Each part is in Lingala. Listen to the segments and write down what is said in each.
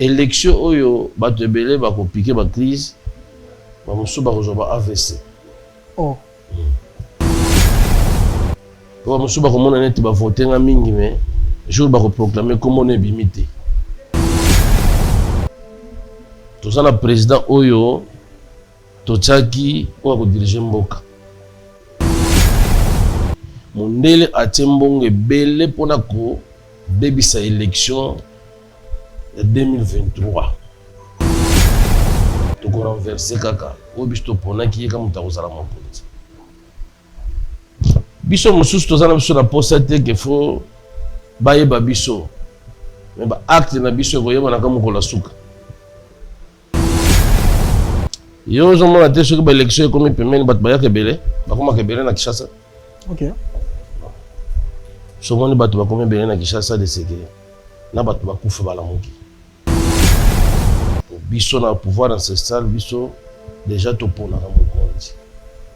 élection oyo bato ebele bakopiquer ba crise bamosusu bakozwa ba AVC. Oh. Bamosusu bakomona neti bavote nga mingi mais jour bakoproclamer comme on est bimité. Toza na président oyo totiaki oyo akodirige mboka. Mondele atie mbongo ebele mpona kobebisa élection ya 2023. Tokorenverse kaka oyo biso toponaki ye ka moto akozala mokonzi. Biso mosusu toza na biso na posa te ke fo bayeba biso me baacte na biso ekoyebanaka mokolo suka. Yo ozomona te soki baélection ekomi pembeni bato bayaka ebele bakomaka ebele na Kinshasa. Ok. Somoni bato bakomi ebele na Kinshasa de seke na bato bakufa balamuki. Biso na pouvoir ancestral biso déjà toponaka mokonzi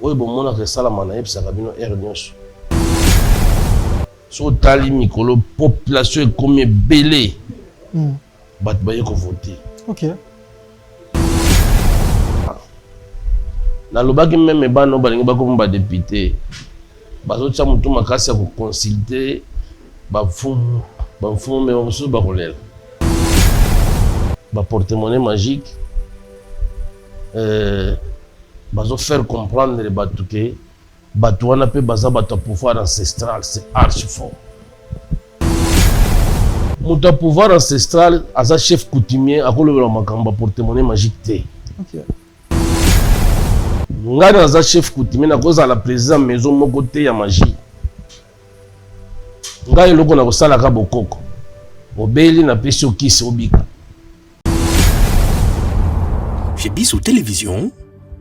oyo bomonaka esalama na yebisaka bino ere nyonso. So tali mikolo population ekomi ebele bato baye kovote. Ok. Nalobaki meme bano balingi bakomi badepute bazotia motu makasi ya koconsulte bamfumu me bamosusu bakolela baporte-monnaie magique bazo faire comprendre bato ke bato wana mpe baza bato ya pouvoir ancestral. C'est archi fort. Moto ya pouvoir ancestral aza chef coutumier akolobela makambo ya porte-monnaie magique te. Ok. Ngai naza chef coutumier nakozala président maison moko te ya magie. Ngai eloko na kosalaka bokoko obeli na pesi okisi obika. Chez Biso Télévision,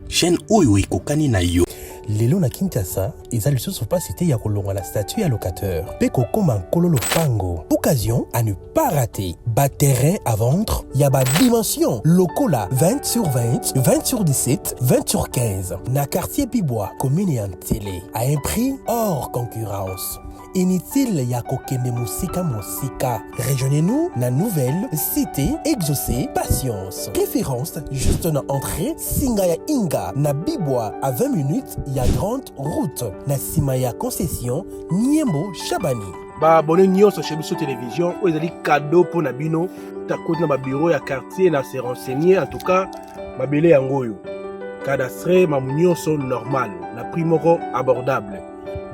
chaîne oyo ekokani na yo. Lelo na Kinshasa, ezali lisusu pas cité ya kolonga la statue à locateur. Peko koma kololo pango. Occasion à ne pas rater. Bas terrain à vendre, y a bas dimension. Lokola 20 sur 20, 20 sur 17, 20 sur 15. Na quartier Pibois, commune et en télé. À un prix hors concurrence. Inutile ya kokende musika. Rejoignez-nous na nouvelle cité exaucée patience. Préférence juste na entrée Singaya Inga na Bibois à 20 minutes ya grande route na Simaya concession Niembo Chabani. Ba abonné nyonso chez Biso Télévision ou ezali cadeau pour na bino ta côté na ba bureau ya quartier na se renseigner en tout cas ba belé yango yo. Cadastre ma nyonso normal na prix moko abordable.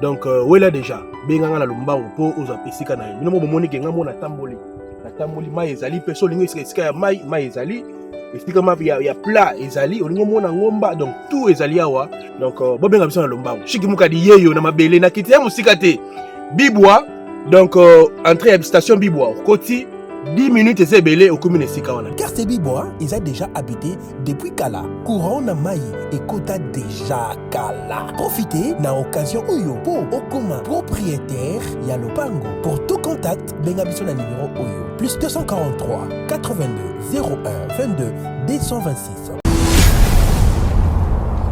Donc là déjà benganga na lombango po oza pesika na yo mo bomoni ke ngamo na tamboli mai ezali peso lingo esika ya mai ezali esika ma ya plat ezali olingo mona ngomba donc tout ezali awa donc bobenga biso na lombango shiki mukadi yeyo na mabele na kiti ya musika te Bibois donc entrée à station Bibois koti 10 minutes et belé au commune esika wana. Quartier Bibois, ils ont déjà habité depuis Kala. Courant na Maï et Kota déjà Kala. Profitez na occasion Oyo pour Okoma propriétaire Yalopango. Pour tout contact, bengabiso na numéro Oyo. Plus 243 82 01 22 226.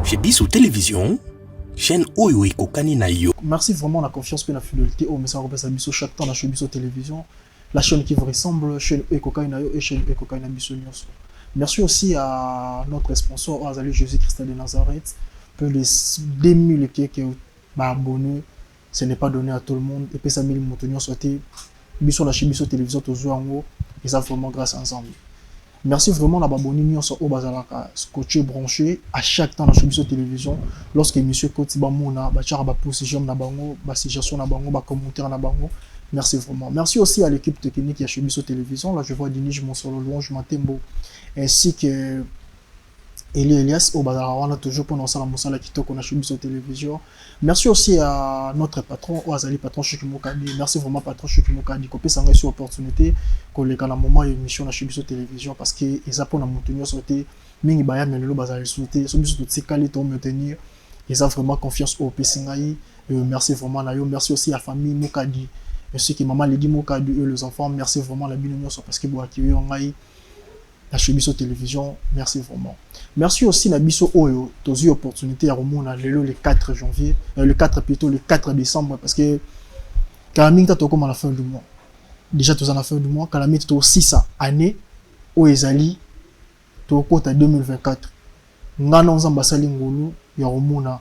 Chez Biso Télévision, chaîne Oyo ekokani na yo. Merci vraiment la confiance et la fidélité au message repère Biso chaque temps na chez Biso Télévision. La chaîne qui vous ressemble, chaîne Ekokainayo et chaîne Ekokaina Bissonios. Merci aussi à notre sponsor, Azali Jésus-Christ de Nazareth. Pour les 2000 qui abonnés, ce n'est pas donné à tout le monde. Et puis ça 1000 moutons sautés. Bisso la chez Bisso Télévision, toujours en haut. Et ça vraiment grâce ensemble. Merci vraiment à l'abonnement sur au bazalaka scotché branché à chaque temps dans chez Bisso Télévision. Lorsque monsieur Koti Bamona, Bachara Baposition Nabango, Basijation Nabango, Bakomontaire Nabango. Merci vraiment. Merci aussi à l'équipe technique qui a chez Bisso Télévision. Là, je vois Denis Monsolo, Louange Matembo, ainsi que Elias Obadarawana, toujours pour nous la Moussala qui toque, on a chez Bisso Télévision. Merci aussi à notre patron, Oazali, patron Chukimokadi. Merci vraiment, patron Chukimokadi. Copé ça sur opportunité, qu'on les a moment émission chez Bisso Télévision, parce qu'ils apprennent à monter sauter, Mingi Baya, mais le Bazali sauter, sur Bisso Tsikali, pour me tenir. Ils ont vraiment confiance au Pessingaï. Merci vraiment, Nayo. Merci aussi à la famille Mokadi. Merci que maman Lady Mokadi, eux les enfants, merci vraiment la binounia parce que vous accueillez en aïe la chez Bisso Télévision, merci vraiment. Merci aussi à Bisso Oyo, tu as eu l'opportunité à remonter le 4 janvier, le 4 plutôt le 4 décembre parce que Calamine t'as comme à la fin du mois. Déjà tu es à la fin du mois, Calamine tu as aussi ça année o ezali tokota 2024 ngana nzamba sali ngolu ya romona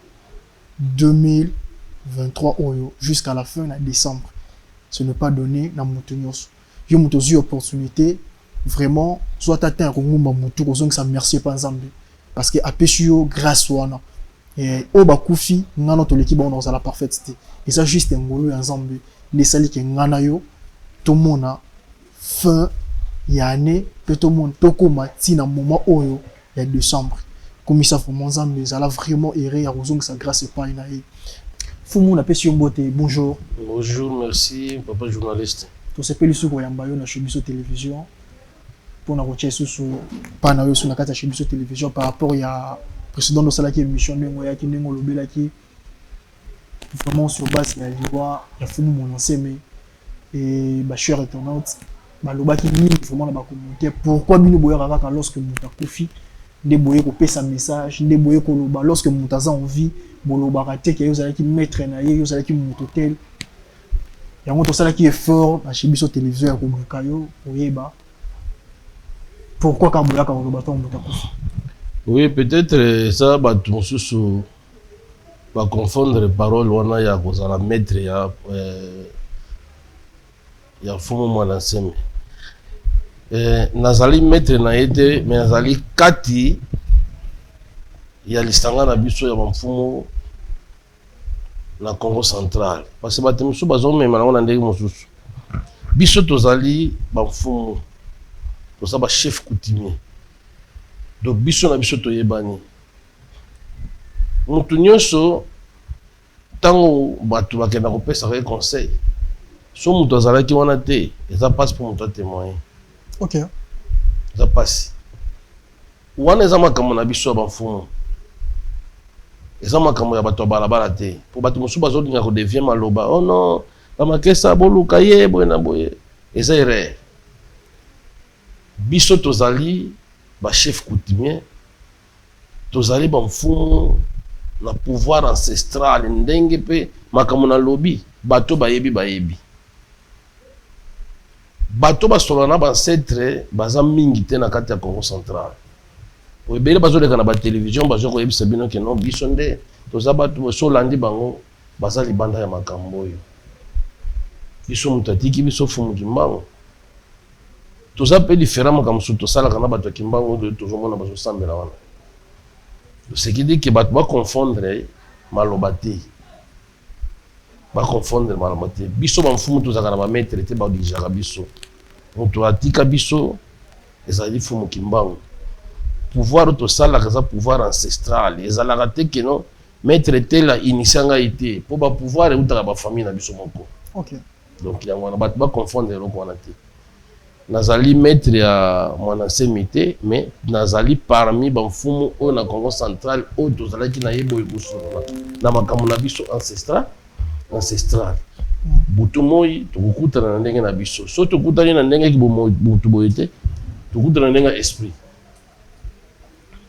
2023 oyo jusqu'à la fin de décembre. Ce n'est pas donné na mutu nyonso. Yo mutu zi opportunité vraiment soit atteint ko ngumba mutu ko zonga merci pas nzambe parce que apesi yo grâce wana et o bakufi ngana to l'équipe on la parfaite et ça juste ngolo ya nzambe les sali ke ngana yo to mona fin ya année peut to monde to koma tina moment oyo ya décembre comme ça vraiment nzambe ça la vraiment erré ya kozonga sa grâce pas ina e Fumu na pesi mbote bonjour. Bonjour, merci papa journaliste. To sepeli suko ya mbayo na Chebiso télévision pour na rocher susu pa na yo sur na kata Chebiso télévision par rapport ya précédent de salaki émission nengo ya ki nengo lobela ki vraiment sur base ya liwa ya fumu mon enseme et ba cher internaute ba lobaki ni vraiment na ba commentaire pourquoi bino boya kaka lorsque muta kofi de boye ko pesa message de boye ko loba lorsque muta za envie boloba raté que yo zalaki maître na ye yo zalaki mototel yango to salaki effort na Chebiso télévision ya ko yo oyeba pourquoi quand boya ka loba to muta kofi. Oui, peut-être ça va tout sous va confondre parole wana ya kozala maître ya fumu mwana nseme. Nazali maître na ete mais nazali kati ya listanga na biso ya mfumu na Congo central parce que batimusu bazomema nango na ndenge mosusu biso tozali bamfumu toza ba chef coutumier donc biso na biso toyebani mutu nyonso ntango bato bakenda kopesa kaka conseil so mutu azalaki wana te eza mpasi mpo mutu atémoigner. Ok. Eza mpasi wana eza makambo na biso ya bamfumu eza makambo ya bato ya balabala te mpo bato mosusu bazolinga kodevie maloba oh non bamakesa boluka ye boye na boye eza erreur. Biso tozali ba chef coutumier tozali bamfumu na pouvoir ancestral ndenge pe makambo na lobi bato bayebi bato basola na bancetre baza mingi te na kati ya Congo central oyebele bazoleka na batelevizio bazokoyebisa bino ke non biso nde toza bato solandi bango baza libanda ya makambo oyo biso moto atiki biso fumu kimbango toza mpe différent makambo mosusu tosalaka na bato ya kimbango oyo tozomona bazosambela wana ce qui dit que bato baconfondre maloba te baconfondre maloba te biso bamfumu tozalaka na bamaître te badirigaka biso moto atika biso ezali fumu kimbango pouvoir tosalaka eza pouvoir ancestral ezalaka te ke non maître tela initie ngai te mpo bapouvoir eutaka bafamille na biso moko. Ok. Donc yango wana bato baconfondre eloko wana te nazali maître ya mwana nsemi te mais nazali parmi bamfumu oyo na Congo central oyo tozalaki na ye boye kosolola na makambo na biso ancestral butu moi tokokutana na ndenge na biso so tokutani na ndenge ki butu boye te tokutana na ndenge ya esprit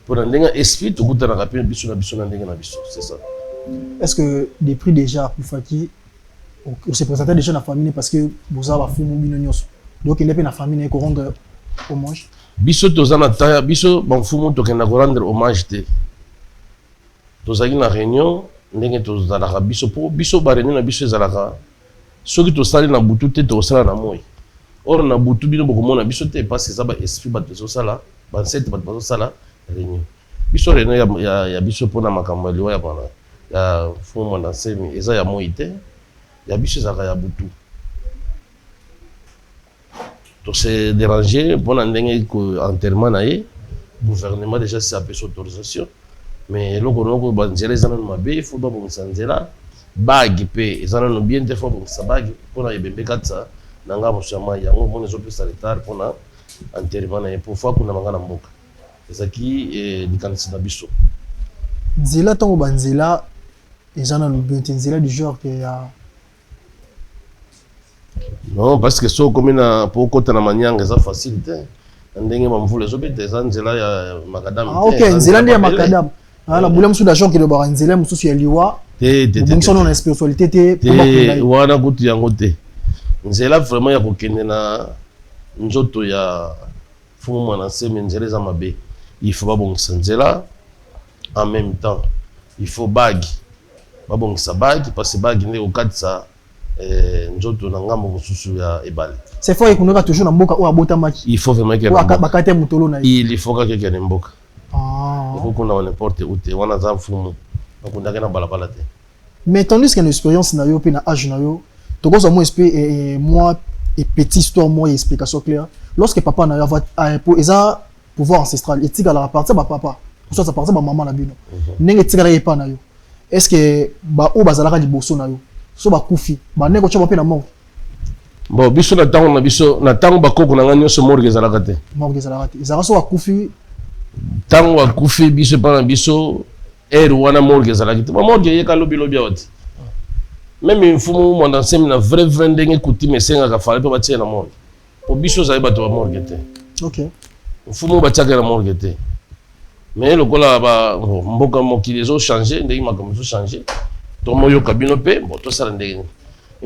mpo na ndenge ya esprit tokutanaka mpe biso na biso na ndenge na biso c'est ça. Est-ce que depuis déjà Kufaki on se présentait déjà dans la famille parce que vous avez bafumu bino nyonso donc il est na famille na ko rendre hommage biso toza na taya biso bamfumu tokenda ko rendre hommage te tozali na réunion ndenge tozalaka biso po biso ba réunion na biso ezalaka soki tosali na butu te tosala na moi or na butu bino bokomona biso te parce que eza ba esprit bato ezosala bansete bato bazosala réunion biso réunion ya biso mpona makambo ya liwa ya bana ya fumu mwana nsemi eza ya moi te ya biso ezalaka ya butu to se déranger mpona ndenge enterrement na ye gouvernement déjà si apesi autorisation mais eloko noko banzela eza nano mabe fo babongisa nzela bagi mpe eza nano bien te fo babongisa bagi mpona ebembe katisa na nga mosu ya mai yango mona ezopesa retard mpona enterrement na ye mpo fo akunda manga na mboka ezalaki likanisi na biso nzela ntango banzela eza nano bien te nzela du genre ke ya non parce que so komi na po okota na manyanga eza facile te na ndenge bamvula ezobeta eza nzela ya makadam te ok nzela nde ya makadam ala bula mosusu d'agent ke lobaka nzela mosusu ya liwa te na spiritualité te wana kutu yango te nzela vraiment ya kokende na nzoto ya fumu mwana nseme nzela eza mabe il faut babongisa nzela en même temps il faut bagi babongisa bagi parce que bagi nde okatisa nzoto na ngambo mosusu ya ebale. C'est fort ekunaka toujours na mboka oyo abotamaki. Il faut vraiment que bakate mutolo na il faut que quelqu'un mboka. Ah. Il faut qu'on a n'importe où te wana za fumu bakundaka na balabala te. Mais tandis qu'il y a une expérience na yo pe na âge na yo to ko mo esprit moi et petite histoire moi explication claire lorsque papa na yo va pour eza pouvoir ancestral et tika la partir ba papa soit ça partir ba maman na bino ndenge tika la yepa na yo est-ce que ba o bazalaka liboso na yo so ba kufi ba neko tshaba pe na mort bon biso na tango bakoko na ngani so morgue ezalaka te morgue ezalaka te ezalaka so ba kufi tango akufi biso pa na biso wana morgue ezalaki te ba morgue yeka lobi oti même mfumu mwanda nsemi na vrai ndenge coutume esengaka fale mpe batie na morgue po biso ozali bato ba morgue te. Ok. Mfumu batiaka na morgue te mais lokola mboka mokili ezochanger ndenge makambo ezochanger tomoyoka bino mpe bon tosala ndenge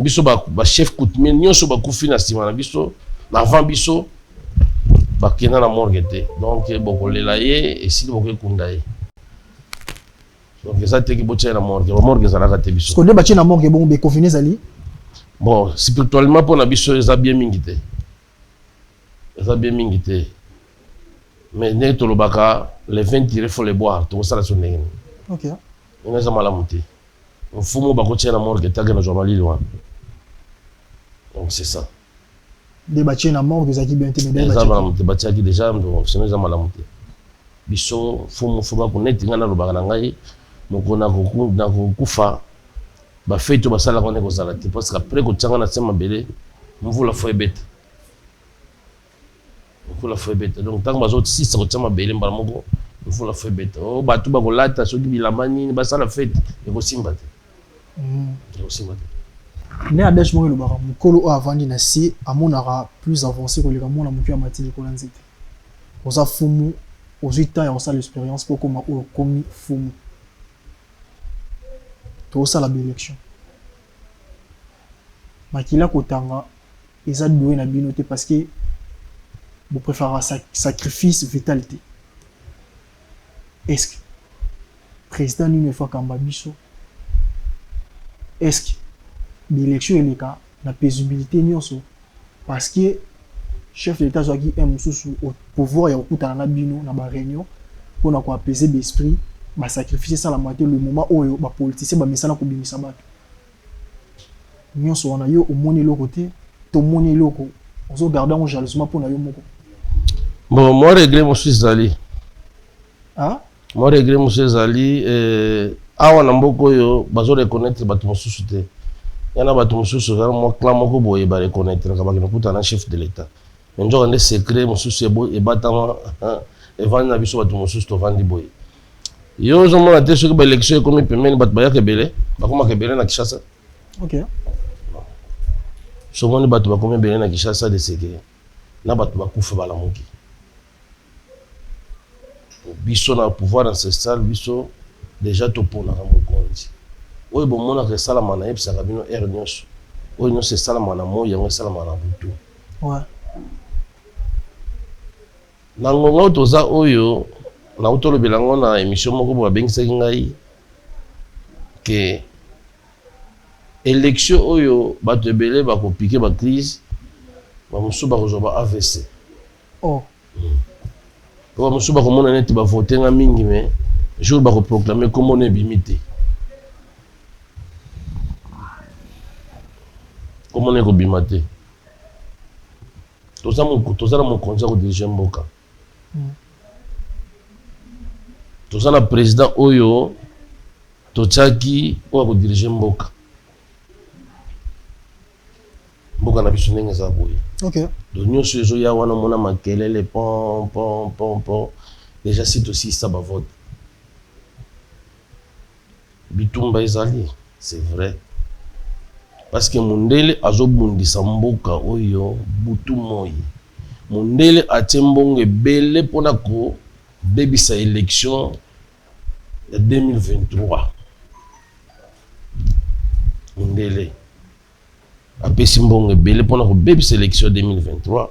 biso bachef coutumier nyonso bakufi na nsima na biso na avant biso bakenda na morgue te donc bokolela ye esili bokekunda ye donc eza teki botia na morgue bamorgue ezalaka te biso konde batie na morgue bongo bekonfine ezali bon spirituellement mpo na biso eza bien mingi te eza bien mingi te mais ndenge tolobaka les 20 tirés faut les boire tokosala so ndenge ok ene eza malamu te mfumu bakotia na morgue take na zwa malili wana donc c'est ça de batie na morgue ezalaki bien te mais eza malamu te batiaki déjà sinon eza malamu te biso mfumu fo bakoneti ngai nalobaka na ngai moko na kokufa bafeti oyo basalaka wana ekozala te parce que après kotianga na se mabele mvula fo ebeta mvula fo ebeta donc ntango bazosisa kotia mabele mbala moko mvula fo ebeta o bato bakolata soki bilamba nini basala fete ekosimba te ekosimba te ne adage moko elobaka mokolo oyo avandi na se amonaka plus avancé koleka mona motu ya mati likolo ya nzete oza fumu ozwi temps ya kosala expérience mpo okoma oyo okomi fumu tokosala baélection makila kotanga eza doye na bino te parce que bopréférera sacrifice vital te est-ce que président nini efo akamba biso est-ce que baélection eleka na paisibilité nyonso parce que chef de l'état azwaki un mosusu au pouvoir ya kokutana na bino na baréunion mpona koapaiser baesprit basacrifice esalama te le moment oyo bapoliticien bamesana kobimisa bato nyonso wana yo omoni eloko te tomoni eloko ozogarde yango jalousement mpona yo moko bon moi regret mosusu ezali moi regret mosusu ezali awa na mboka oyo bazoreconnaitre bato mosusu te yana bato mosusu ezala mwa clan moko boye bareconnaitraka bakende kutana na chef de l'état mais nzoka nde secret mosusu ebatama evandi na biso bato mosusu tovandi boye yo ozomona te soki baélection ekomi pembeni bato bayaka ebele bakomaka ebele na Kinshasa ok somoni bato bakomi ebele na Kinshasa de seke na bato bakufa balamuki biso na pouvoir ancestral biso déjà toponaka mokonzi oyo bomonaka esalama na yebisaka bino ere nyonso oyo nyonso esalama na moi yango esalama na butu na ngonga oyo toza oyo nautolobela yango na émission moko bo babengisaki ngai ke élection oyo bato ebele bakopike bacrise bamosusu bakozwa ba AVC po bamosusu bakomona neti bavote nga mingi me jour bakoproclame komona ebimi te komona ekobima te toza na mokonzi ya kodirige mboka toza na président oyo totiaki oyo akodirige mboka na biso ndenge eza boye do nyonso ezoya wana omona makelele pon déjà si tosisa bavote bitumba ezali c'est vrai parce que mundele azobundisa mboka oyo butu moi mundele atie mbongo ebele mpona kobebisa élection ya 2023 mundele apesi mbongo ebele mpona kobebisa élection ya 2023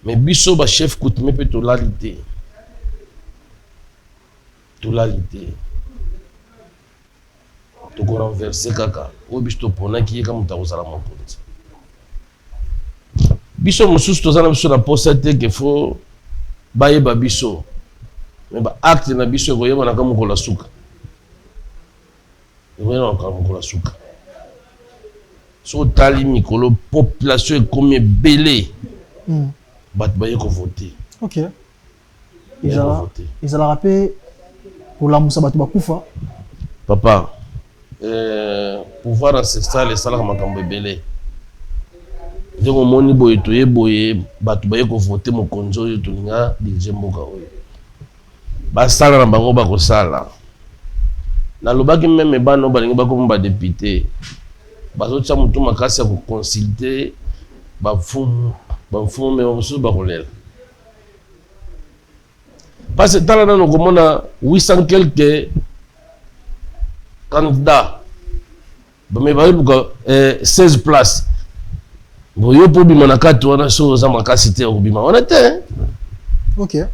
mais biso ba chef coutumier peut tolalité toko renverser kaka o biso toponaki ye ka moto akozala mokonzi biso mosusu toza na biso na posa te ke fo bayeba biso mais ba acte na biso ekoyebanaka mokolo ya suka so otali mikolo population ekomi ebele bato baye kovote ok ezalaka mpe kolamusa bato bakufa papa pouvoir ancestral esalaka makambo ebele ndenge omoni boye toye boye bato baye kovote mokonzi oyo tolinga dirige mboka oyo basala na bango bakosala nalobaki meme bana balingi bakoma badepute bazotia motu makasi ya koconsulte bamfumu me bamosusu bakolela parce que tala nano komona 800 quelque candidat me bayebuka 16 place boyo mpo obima na kati wana so oza makasi te okobima wana te ok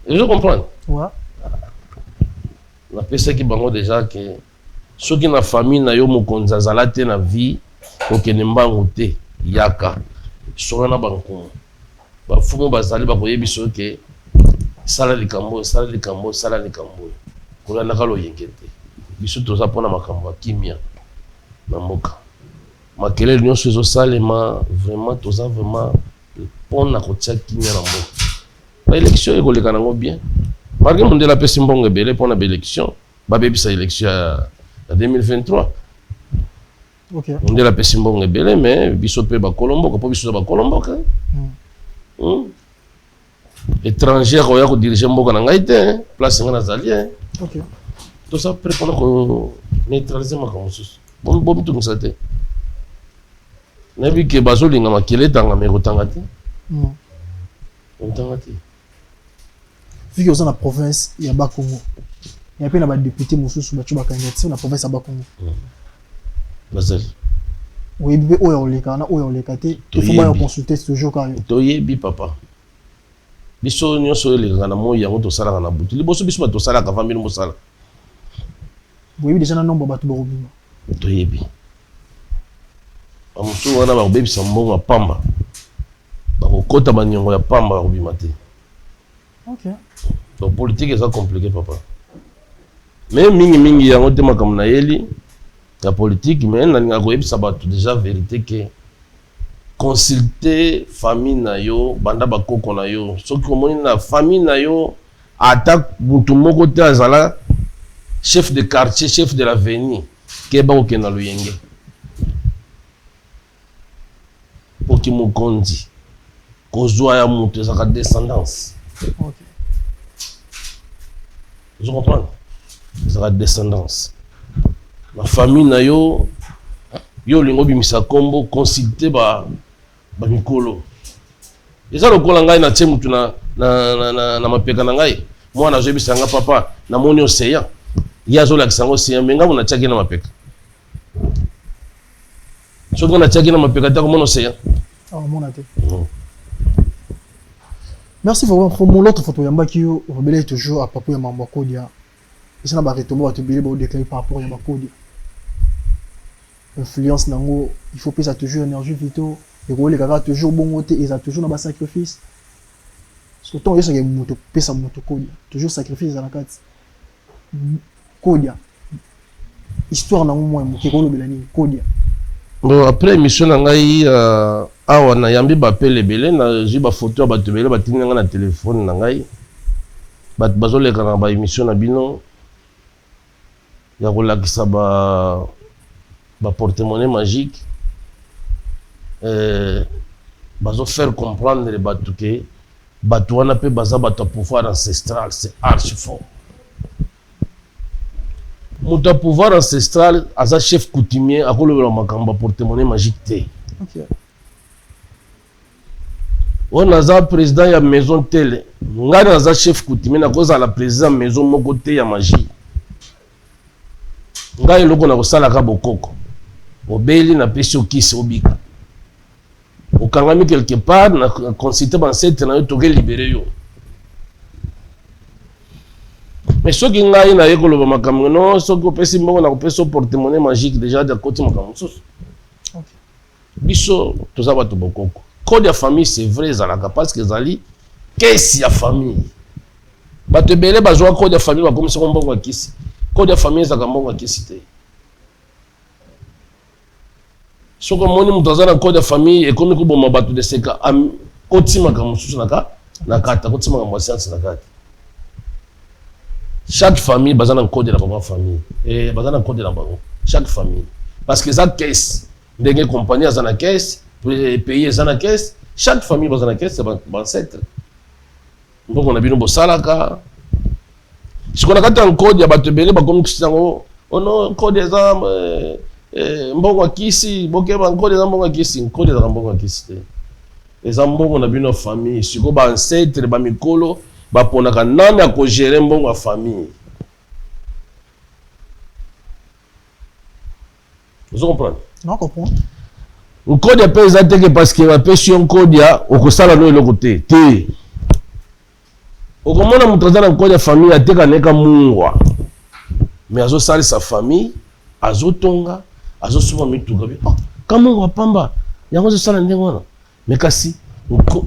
je comprends ouais. napesaki bango déjà ke soki na famille na yo mokonzi azala te na vie okende mbangu te yaka songa na bankumu bafumu bazali bakoyebi so ke sala likambo kolandaka loyenge te biso toza mpona makambo ya kimia na mboka makelele nyonso ezosalema vraiment toza vraiment mpona kotia kimia na mboka baélection ekoleka nango bien marke mondele apesi mbongo ebele mpona baélection babebisa élection ya 2023 okay. Mondele apesi mbongo ebele mais biso mpe bakolomboka mpo biso za bakolomboka étranger oya kodirige mboka na ngai te place nga nazali okay. toza pre mpona koneutralize makambo mosusu bomitungisa te nayebi ke bazolinga makele etangama ekotanga te ekotanga te viki oza na province ya bakongo ya mpe na badepute mosusu batyo bakandidate na province ya bakongo bazali oyebi mpe oyo oleka na oyo oleka te ifo baya consulte toujours kayo toyebi papa biso nyonso oyo elekaka na moi yango tosalaka na butu liboso biso bato tosalaka va mbino mosala boyebi deja na nombre bato bakobima toyebi bamosusu wana bakobebisa mbongo ya pamba bakokota baniongo ya pamba bakobima te okay. donc politique eza compliqué papa mais mingi yango te makambo na yeli ya politique mais nalinga koyebisa bato déjà vérité ke consulter famille na yo banda bakoko na yo soki omoni na famille na yo ata mutu moko te azala chef de quartier chef de l'avenir keba kokenda loyenge poki mokonzi kozwa ya mutu ezaka descendance okay. Je comprends. ezaka descendance na famille na yo yo lingo bimisa kombo consulter ba mikolo eza lokola ngai na tie mutu na mapeka na ngai mwana azobisa nga papa na moni oseya ye azolakisa ngo oseya me ngai natiaki na mapeka soki nga natiaki na mapeka te akomona oseya mona te merci vraiment pour mon autre photo yambaki yo rebele toujours à propos ya mambo kodia eza na baretombo bato ebele baodéclare par rapport ya bakodia influence nango il faut pesa toujours énergie vito ekolekaka toujours bongo te eza toujours na basacrifice surtout oyosaka moto pesa moto kodia toujours sacrifice eza na kati kodia histoire nango mwa moke kolobela nini kodia bon après émission na ngai awa na yambi bapele ebele na zwi bafoto ya bato ebele batindi nanga na telefone na ngai bato bazoleka na baémission na bino ya kolakisa baportemonnaie magique bazo faire comprendre bato ke bato wana mpe baza bato ya pouvoir ancestral c'est archi fort moto ya pouvoir ancestral aza chef coutumier akolobela makambo ya portemonnaie magique te okay. oyo naza président ya maison tele ngai naza chef coutumier nakozala président maison moko te ya magie ngai eloko na kosalaka bokoko obeli napesi okisi obika okangami quelque part na consulter bancêtre na yo toke libérer yo. Mais ce qui ngai na ye koloba makambo non soki opesi mbongo na kopesa porte-monnaie magique déjà de côté makambo mosusu. Biso toza bato bokoko. Code ya famille c'est vrai ezalaka parce que ezali kesi ya famille. Bato ebele bazwa code ya famille bakomisa mbongo ya kisi. Code ya famille ezalaka mbongo ya kisi te. Soki omoni moto aza na code ya famille ekomi koboma bato de seka kotimaka mosusu na kata kotimaka mwa science na kata. Chaque famille baza na code na bango famille et baza na code na bango chaque famille parce que ça caisse ndenge compagnie aza na caisse pays aza na caisse chaque famille baza na caisse ba ancêtre mbongo na bino bosalaka sikona kata en code ya bato ebele bakomi kisango ono code eza mbongo akisi bokeba code eza mbongo akisi code eza mbongo akisi te eza mbongo na bino famille siko ba ancêtre ba mikolo baponaka nani akogere mbongo ya famille. Vous comprenez? Non, comprends. Un code ya pesa teke parce que bapesi yo code ya okosala no eloko te te. Okomona moto aza na code ya famille ateka neka mungwa. Mais azosala sa famille, azotonga, azosuma mituka bi. Oh, kamungwa pamba, yango azosala ndenge wana. Mais kasi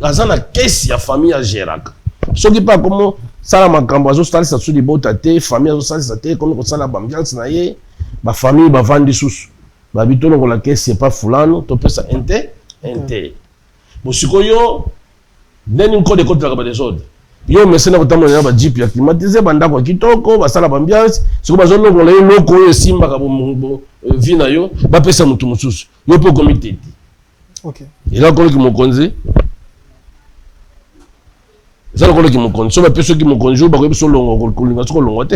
aza na kesi ya famille ya geraka. Soki pa komo sala makambo azosalisa su libota te famille azosalisa te komi kosala bambiance na ye ba famille bavandi susu babitolo kola kesi epa fulano topesa inte bosikoyo ndeni nkode kotelaka badesordre yo mesena kotambola na bajipe ya climatize bandako ya kitoko basala bambiance siko bazolongola ye loko oyo esimbaka vi na yo bapesa motu mosusu yo mpe okomi tete ela koloki mokonzi ça le collègue qui me compte sur la personne qui me conjoue bah comme sur l'ongle colinga sur l'ongle te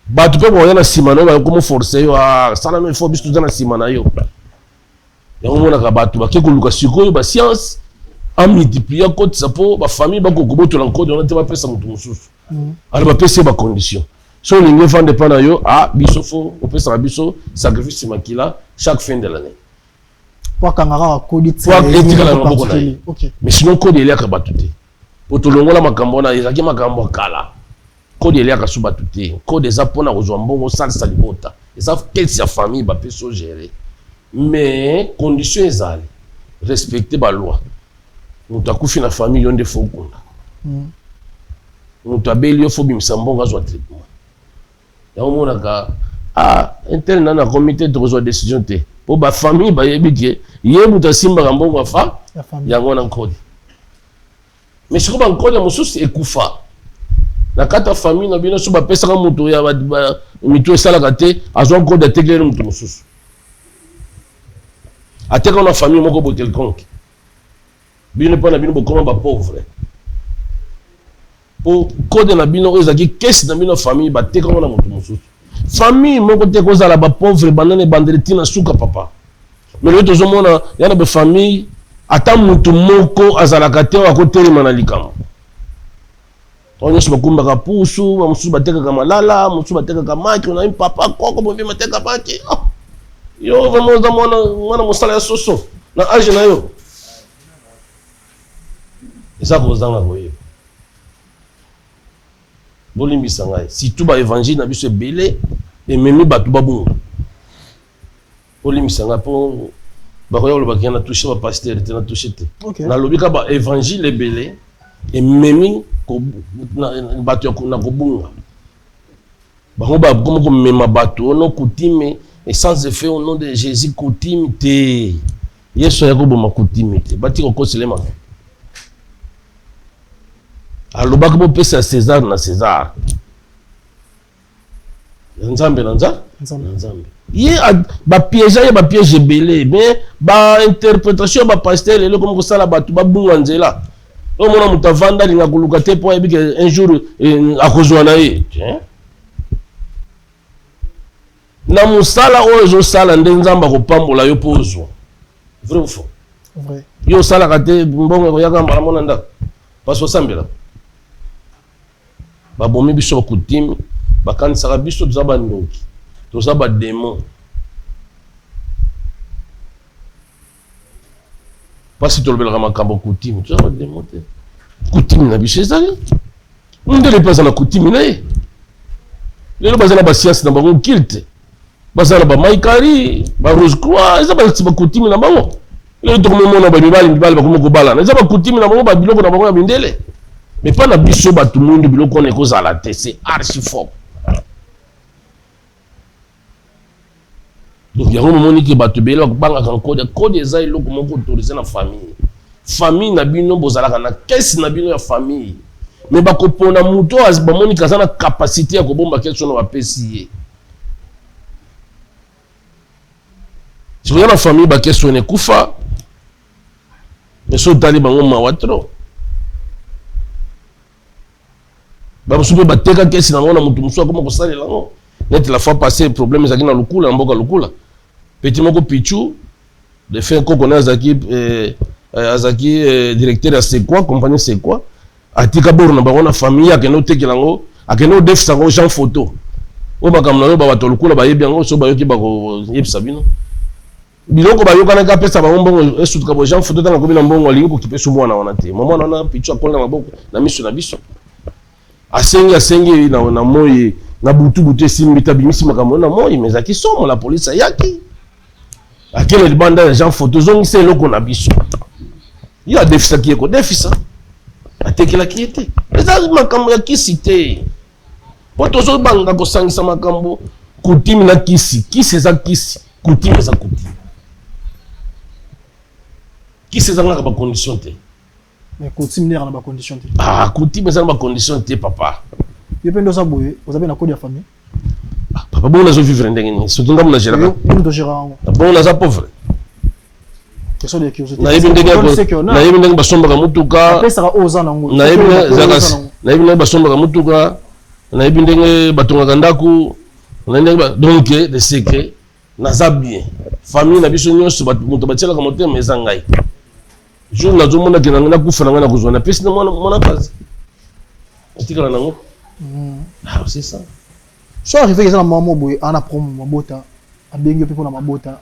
bah tu peux voir na simano bah comme forcer yo ah ça là non il faut biso na simana yo ya mona ka batu ba ke koluka sikoyo ba science a multiplier code ça pour ba famille ba kokoboto la code on te ba pesa mutu mususu alors ba pesa ba condition so lingue fan de pana yo ah biso fo on pesa biso sacrifice makila chaque fin de l'année. Mais sinon code il y a kabatuté potolongola makambo na ezaki makambo kala code il y a kasubatuté code eza pona kozwa mbongo salsa libota eza kesi ya famille ba peso gérer mais condition ezali respecter ba loi mutu akufi na famille yonde fo kunda mutu abeli yo fo bimisa mbongo azwa traitement ya omona ka ah interne na comité de kozwa décision te pour ba famille ba yebike yebu ta simba mbongo afa yango na nkodi mais siko ba nkodi mususu ekufa na kata famille na bino so ba pesa ka mutu ya mitu esala kate azwa nkodi atekele mutu mususu ateka na famille moko bo quelconque bino pa na bino bokoma ba pauvre pour code na bino ezaki kesi na bino famille ba teka na mutu mususu famille moko te kozala ba pauvre banane bandeleti na suka papa mais le tozomona yana be famille ata mutu moko azalaka te akotelema na likambo onyoso bakumbaka pusu bamususu batekaka malala mususu batekaka maki na papa koko bovi mateka maki yo vamoza mwana mosala ya soso na age na yo eza kozanga koyeba bolimbisa ngai surtout ba évangile na biso ebele ememi bato babungu bolimbisa ngai mpo bakoya kolobaki na touche bapasteur te na touche te nalobi ka ba évangile ebele ememi bato na kobunga bango bakoma komema bato ono coutume et sans effet au nom de Jésus coutume te yesu ayakoboma coutume te bati kokoselema alobaki bopesa César na César nzambe na nzambe ye bapiège ye bapiège ebele mais bainterprétation ya bapasteur lelo komi kosala bato babunga nzela omona moto avanda alinga koluka te mpo ayebi ke un jour akozwa na ye na mosala oyo ezosala nde nzambe akopambola yo mpo ozwa vrai ou faux yo osalaka te mbongo ekoyaka mbala mona ndako parce osambela babomi biso bakutimi bakanisaka biso toza bandoki toza bademo Parce que tu as makambo coutume, tu vas démonter. Coutume na biso ezali. On ne pas na coutume na ye. Les gens bazana ba science na bango kilte. Bazana ba maikari, ba rose croix, ça ba coutume na bango. Les dormements na ba mibali ba ko bala. Na ba coutume na bango ba biloko na bango ya mindele. Mais pas na biso ba tout le monde biloko na ko zala te, c'est archi fort. Donc il y a un moment qui ba te bela ko banga kan code eza iloko moko autoriser na famille. Famille na bino bozalaka na caisse na bino ya famille. Mais bakopona muto azbamoni kazana capacité ya kobomba quelque na bapesi. Si vous avez la famille ba question ne kufa. Mais so tali bango mawatro. Ba musupe bateka caisse na mona mutu muso akoma ko salela ngo. Net la fois passée problème ezaki na lukula mboka lukula. Petit moko pichu de faire ko connaître azaki directeur ya c'est quoi compagnie c'est quoi atika bor na bango na famille akeno tekelango akeno defisa ngo Jean photo o bakamna yo ba batolukula ba yebi yango so ba yoki ba ko yebisa bino biloko ba yokana ka pesa ba mbongo esutuka bo Jean photo tanga ko bina mbongo lingo kipesu mwana wana te mama na pichu akola maboko na miso na biso asengi na moyi na butu esimbi tabimisi makambo na moyi mezaki somo la police yaki akele libanda ya Jean photo zongi se loko na biso il a défisa qui est défisa atekela qui était les makambo ya kisi te poto zo banga ko sangisa makambo kutimi na kisi eza kisi kutimi eza kutimi kisi eza ngaka ba condition te mais kutimi na ba condition te kutimi eza ba condition te papa yependo sa boye vous avez na code ya famille papa bon na zo vivre ndenge ni surtout ngam na géraka bon na za pauvre na yebi ndenge basombaka mutuka na yebi ndenge basombaka mutuka na yebi ndenge batongaka ndaku na ndenge donc de secret naza bien famille na biso nyonso mutu batielaka motema eza ngai jour nazomona ke nanga nakufa nanga na kozwa na pesi na mwana kazi atikala nango c'est ça so arrivé que ça na maman boy ana promo mabota abengi pe na mabota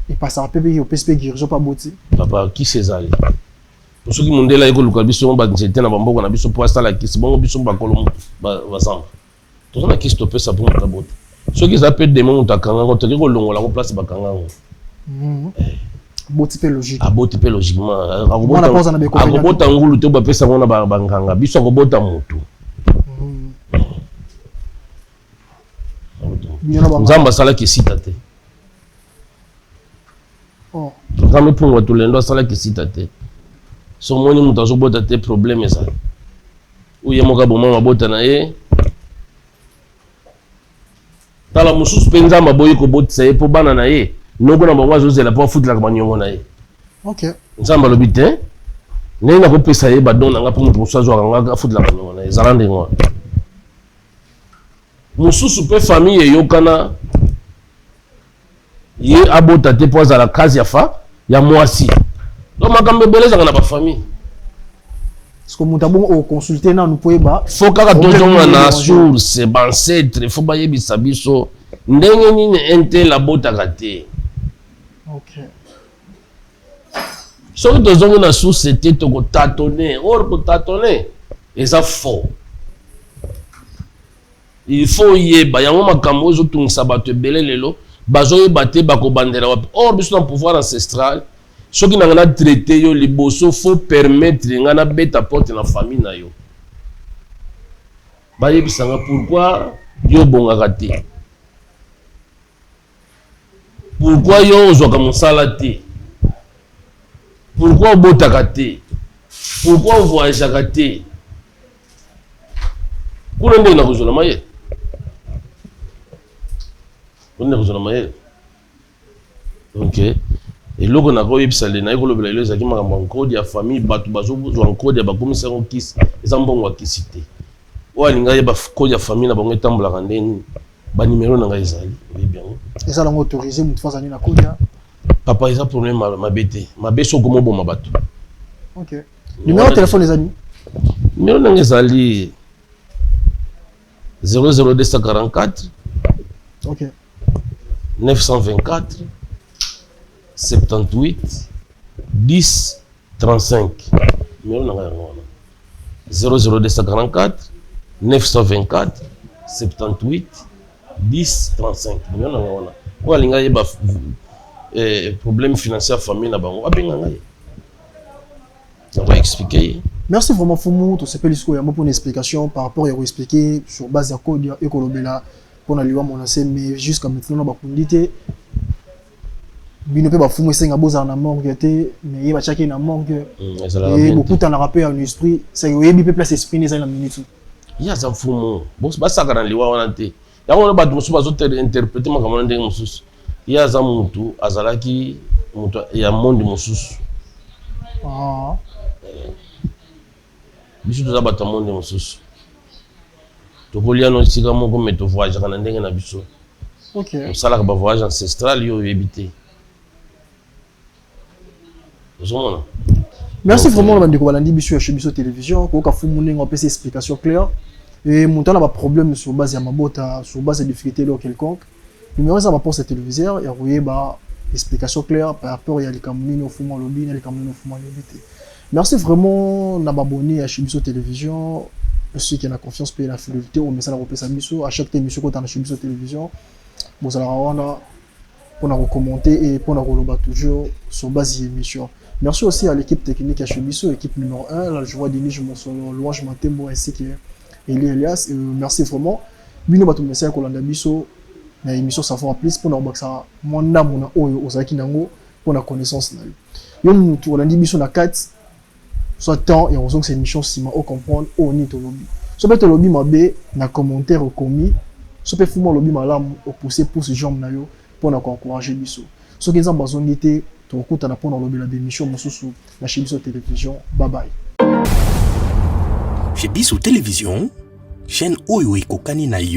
et passera pepe au PSP guérison pas boti papa qui c'est ça pour ceux qui m'ont dit là école biso ba nzete na bamboko na biso pour ça qui c'est bon biso ba kolo ba zamba to na qui stopper ça pour ta bota ceux qui s'appellent des mots takanga ko teke ko longola ko place ba kanga boti pe logique boti pe logiquement akobota ngulu te ba pesa ngona ba nganga biso akobota mutu nzamba asalaki esita te nzambe mpungu atolendo asalaki esita te so moni moto azobota te problème ezali oye moko aboma mabota na ye tala mosusu mpe nzambe aboyi kobotisa ye mpo bana na ye noko na bango azozela mpo afutelaka baniongo na ye nzambe alobi te ndenge nakopesa ye badon nanga mpo moto mosusu azwaka ngo afutelaka baniongo na ye ezala ndenge wana mosusu pe famille eyokana ye abota te po azala kazi ya mwasi donc makambo ebele ezaka na bafamille parce que moto abongo oconsulte nanu po yeba fo kaka tozonga na source bancetre fo bayebisa biso ndenge nini intel abotaka te soki tozongi na source te tokotatone or kotatone eza faux. Il faut yeba yango makambo ezotungisa bato ebele lelo bazoyeba te bakobandela wapi or biso na pouvoir ancestral soki nanga na traité yo liboso faut permettre nga na beta porte na famille na yo bayebisanga pourquoi yo bongaka te pourquoi yo ozwaka mosala te pourquoi obotaka te pourquoi ovoyageaka te kuna ndenge na kozwa na mayele donc eloko nakoyebisa le naye kolobela elo ezalaki makambo ya nkode ya famille bato bazozwa nkode ya bakomisa yango kisi eza mbongo ya kisi te oyo alinga yeba kode ya famille na bango etambolaka ndeni banimero na ngai ezali oyebi yango eza nango autorisé moto fo azali na kode ya papa eza problème mabe te mabe soki omoboma bato numéro ya telefone ezali numéro nange ezali 00244 924 78 10 35 numéro na ngai 00244 924 78 10 35 numéro na ngai wana ko alinga yeba problème financier famille na bango abenga ngai on va expliquer. Merci vraiment Fumu, tout ce que il y a pour une explication par rapport à expliquer sur base de code et kolobela pour na liwa monacé mais jusqu'à maintenant na bakundité bino pe ba Fumu senga boza na morgue té mais ba chaki na morgue et beaucoup t'en rappel en esprit c'est yebi pe place esprit ni za na minute ya za Fumu boss ba saka na liwa wana té ya ngona ba musu bazo interpréter makamona ndenge mususu ya za mutu azalaki mutu ya monde mususu biso toza bato ya monde mosusu tokolia no esika moko me tovoyageaka na ndenge na biso tosalaka bavoyage ancestral yo oyebi te ozomona. Merci vraiment na bandeko balandi biso ya chez biso télévision koyoka Fumu ndenge apesa explication claire et moto ana baproblème sur base ya mabota sur base ya difficulté lo quelconque numéro eza baposte ya téléviseur ya koyeba explication claire par rapport ya likambo nini Fumu alobi na likambo nini Fumu alobi te. Merci vraiment d'abonner à Chibiso Télévision, ceux qui ont la confiance et la fidélité au message à chaque émission qu'on a à Chibiso Télévision. Vous allez pour nous commenter et pour nous relancer toujours sur base de l'émission. Merci aussi à l'équipe technique à Chibiso, équipe numéro 1, la joie de Nige Louange Matembo ainsi que Eli Elias. Merci vraiment. Bino bato message qu'on a biso na émission savoir plus pour nous baksa mona mona oyo ozaki nango pour la connaissance na yo. Yo mutu on a dit biso na 4 soit temps et on sent que c'est une mission si on comprendre au ni to lobby so peut lobby mabe na commentaire commis so peut Fumu lobby malam au pousser pour ce genre na yo pour na encourager biso so que nzamba zonité to kuta na pona lobby la démission mosusu na chez biso télévision. Bye bye. Chez Biso Télévision, chaîne oyo ekokani na yo.